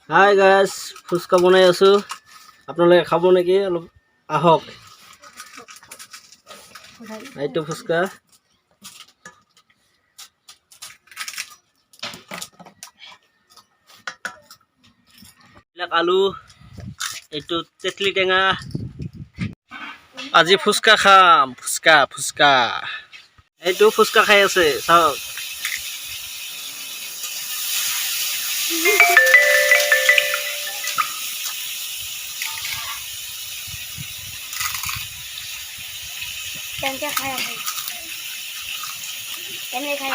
Hi guys, fuchka বনাই আছো। আপোনালোকে খাব নেকি? অলপ আহক। এইটো ফুচকা। আলু, এইটো তেতলি টেঙা। আজি ফুচকা খাম, ফুচকা ফুচকা। এইটো ফুচকা খাই আছে, চাওক।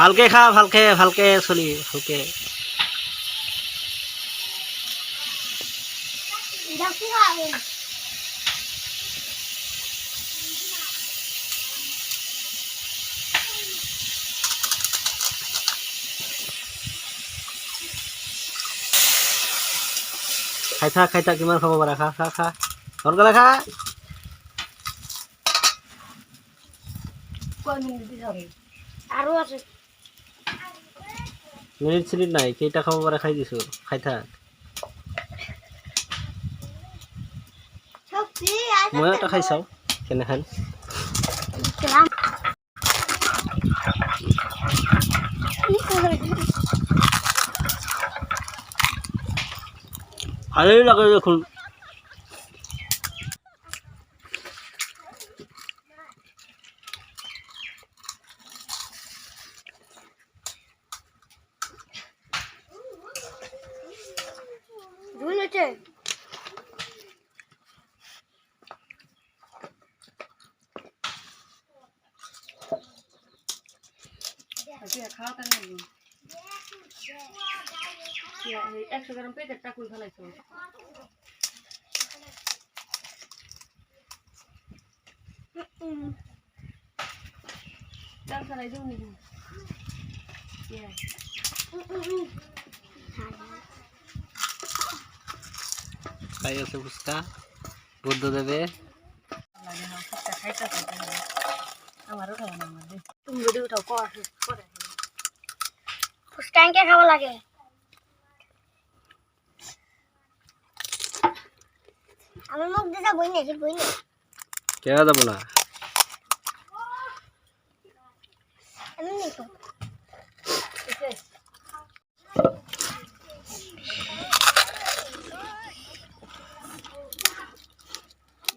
ভালকে খা, ভালকে ভালকে চলি ভালকে। খাই থাক কিমান খাব পাৰা, খা খা খা সোনকালে খা। আৰু আছে মিনিট চিনিট নাই, কেইটা খাব পাৰা খাই দিছো, খাই থাক। মই এটা খাই চাওঁ কেনেখান। ভালেই লাগে দেখোন। খাওয়া কেন 100 গ্রাম প্যাকেটটা কই ফেলাইছো চাল ফেলাই দিও নি খাই আছে ফুচকা, বুদ্ধ দেবে। আমারও খাওয়া না আমাদের তুমি ভিডিও উঠাও করে ফুচকা কে খাওয়া লাগে আমার মুখ দিটা বই না কেনা যাব না।